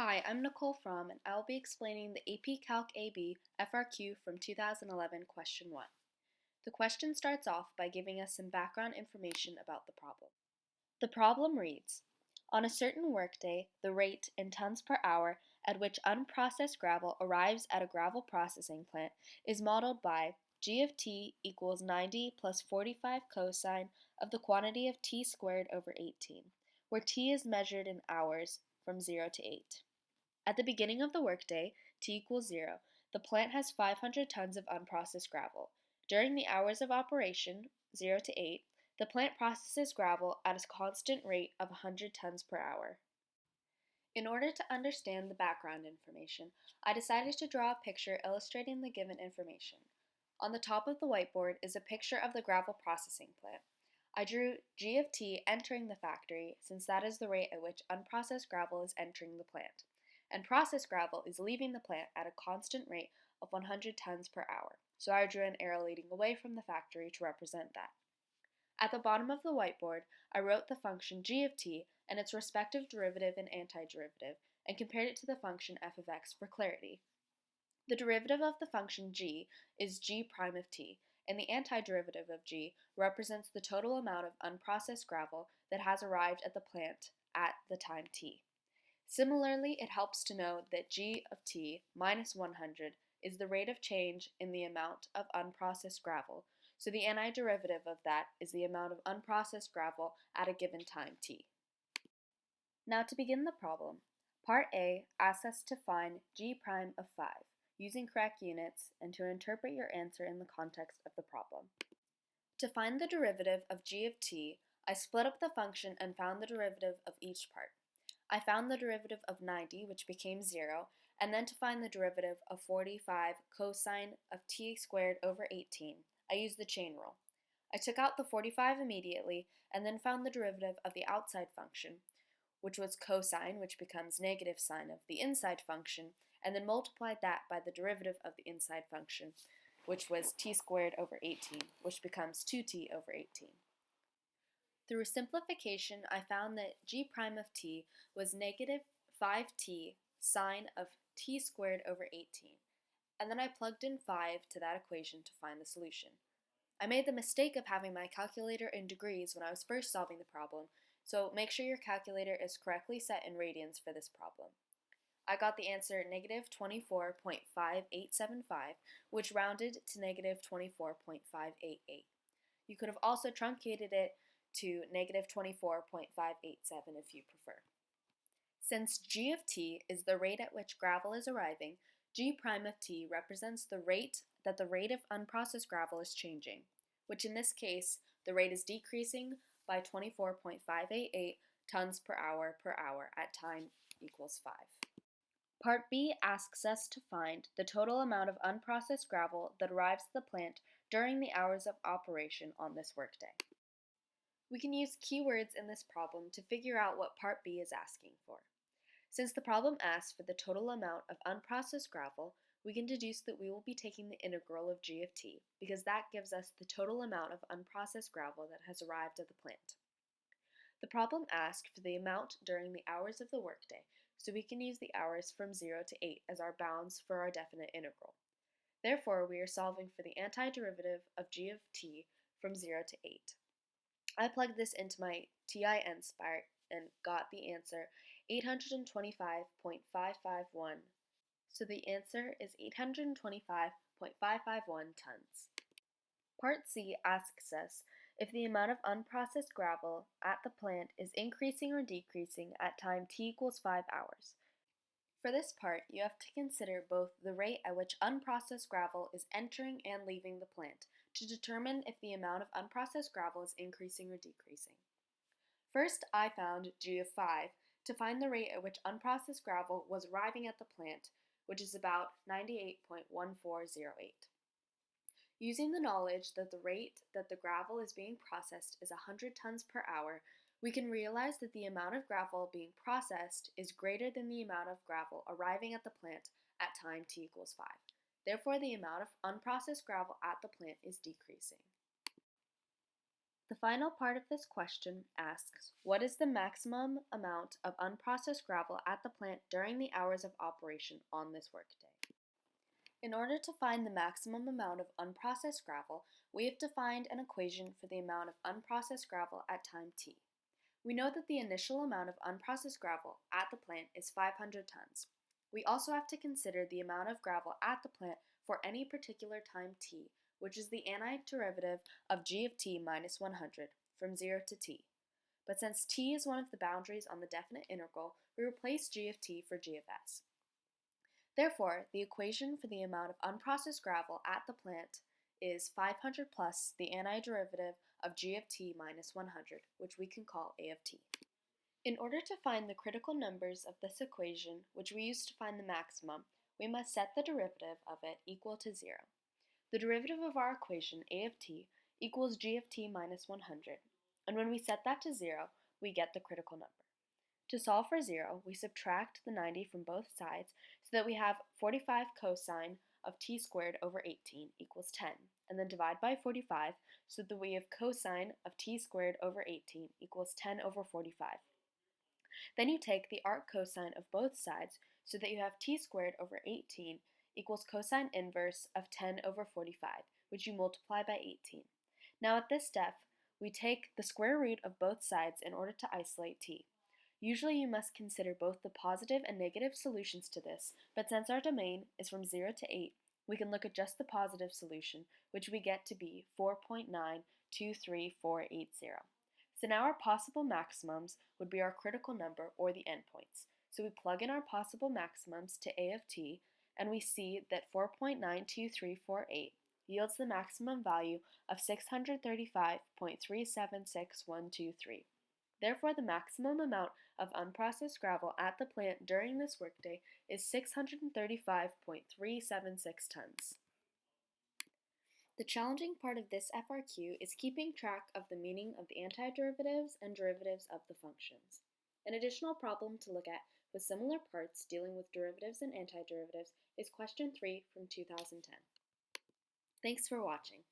Hi, I'm Nicole Fromm, and I'll be explaining the AP Calc AB FRQ from 2011 question 1. The question starts off by giving us some background information about the problem. The problem reads, on a certain workday, the rate in tons per hour at which unprocessed gravel arrives at a gravel processing plant is modeled by G of t equals 90 plus 45 cosine of the quantity of t squared over 18, where t is measured in hours from 0 to 8. At the beginning of the workday, t equals 0, the plant has 500 tons of unprocessed gravel. During the hours of operation, 0 to 8, the plant processes gravel at a constant rate of 100 tons per hour. In order to understand the background information, I decided to draw a picture illustrating the given information. On the top of the whiteboard is a picture of the gravel processing plant. I drew G of t entering the factory, since that is the rate at which unprocessed gravel is entering the plant, and processed gravel is leaving the plant at a constant rate of 100 tons per hour, so I drew an arrow leading away from the factory to represent that. At the bottom of the whiteboard, I wrote the function g of t and its respective derivative and antiderivative, and compared it to the function f of x for clarity. The derivative of the function g is g prime of t, and the antiderivative of g represents the total amount of unprocessed gravel that has arrived at the plant at the time t. Similarly, it helps to know that g of t minus 100 is the rate of change in the amount of unprocessed gravel, so the antiderivative of that is the amount of unprocessed gravel at a given time t. Now to begin the problem, Part A asks us to find g prime of 5 using correct units and to interpret your answer in the context of the problem. To find the derivative of g of t, I split up the function and found the derivative of each part. I found the derivative of 90, which became 0, and then to find the derivative of 45 cosine of t squared over 18, I used the chain rule. I took out the 45 immediately, and then found the derivative of the outside function, which was cosine, which becomes negative sine of the inside function, and then multiplied that by the derivative of the inside function, which was t squared over 18, which becomes 2t over 18. Through simplification, I found that g prime of t was negative 5t sine of t squared over 18, and then I plugged in 5 to that equation to find the solution. I made the mistake of having my calculator in degrees when I was first solving the problem, so make sure your calculator is correctly set in radians for this problem. I got the answer negative 24.5875, which rounded to negative 24.588. You could have also truncated it to negative 24.587 if you prefer. Since g of t is the rate at which gravel is arriving, g prime of t represents the rate that the rate of unprocessed gravel is changing, which in this case, the rate is decreasing by 24.588 tons per hour at time equals 5. Part B asks us to find the total amount of unprocessed gravel that arrives at the plant during the hours of operation on this workday. We can use keywords in this problem to figure out what Part B is asking for. Since the problem asks for the total amount of unprocessed gravel, we can deduce that we will be taking the integral of g of t, because that gives us the total amount of unprocessed gravel that has arrived at the plant. The problem asked for the amount during the hours of the workday, so we can use the hours from 0 to 8 as our bounds for our definite integral. Therefore, we are solving for the antiderivative of g of t from 0 to 8. I plugged this into my TIN spark and got the answer 825.551. So the answer is 825.551 tons. Part C asks us if the amount of unprocessed gravel at the plant is increasing or decreasing at time t equals 5 hours. For this part, you have to consider both the rate at which unprocessed gravel is entering and leaving the plant to determine if the amount of unprocessed gravel is increasing or decreasing. First, I found g of 5 to find the rate at which unprocessed gravel was arriving at the plant, which is about 98.1408. Using the knowledge that the rate that the gravel is being processed is 100 tons per hour, we can realize that the amount of gravel being processed is greater than the amount of gravel arriving at the plant at time t equals 5. Therefore, the amount of unprocessed gravel at the plant is decreasing. The final part of this question asks, what is the maximum amount of unprocessed gravel at the plant during the hours of operation on this workday? In order to find the maximum amount of unprocessed gravel, we have to find an equation for the amount of unprocessed gravel at time t. We know that the initial amount of unprocessed gravel at the plant is 500 tons. We also have to consider the amount of gravel at the plant for any particular time t, which is the antiderivative of g of t minus 100 from 0 to t. But since t is one of the boundaries on the definite integral, we replace g of t for g of s. Therefore, the equation for the amount of unprocessed gravel at the plant is 500 plus the antiderivative of g of t minus 100, which we can call a of t. In order to find the critical numbers of this equation, which we use to find the maximum, we must set the derivative of it equal to 0. The derivative of our equation, a of t, equals g of t minus 100, and when we set that to 0, we get the critical number. To solve for 0, we subtract the 90 from both sides so that we have 45 cosine of t squared over 18 equals 10, and then divide by 45 so that we have cosine of t squared over 18 equals 10 over 45. Then you take the arc cosine of both sides so that you have t squared over 18 equals cosine inverse of 10 over 45, which you multiply by 18. Now at this step, we take the square root of both sides in order to isolate t. Usually you must consider both the positive and negative solutions to this, but since our domain is from 0 to 8, we can look at just the positive solution, which we get to be 4.923480. So now our possible maximums would be our critical number or the endpoints. So we plug in our possible maximums to a of t, and we see that 4.92348 yields the maximum value of 635.376123. Therefore, the maximum amount of unprocessed gravel at the plant during this workday is 635.376 tons. The challenging part of this FRQ is keeping track of the meaning of the antiderivatives and derivatives of the functions. An additional problem to look at with similar parts dealing with derivatives and antiderivatives is question 3 from 2010. Thanks for watching.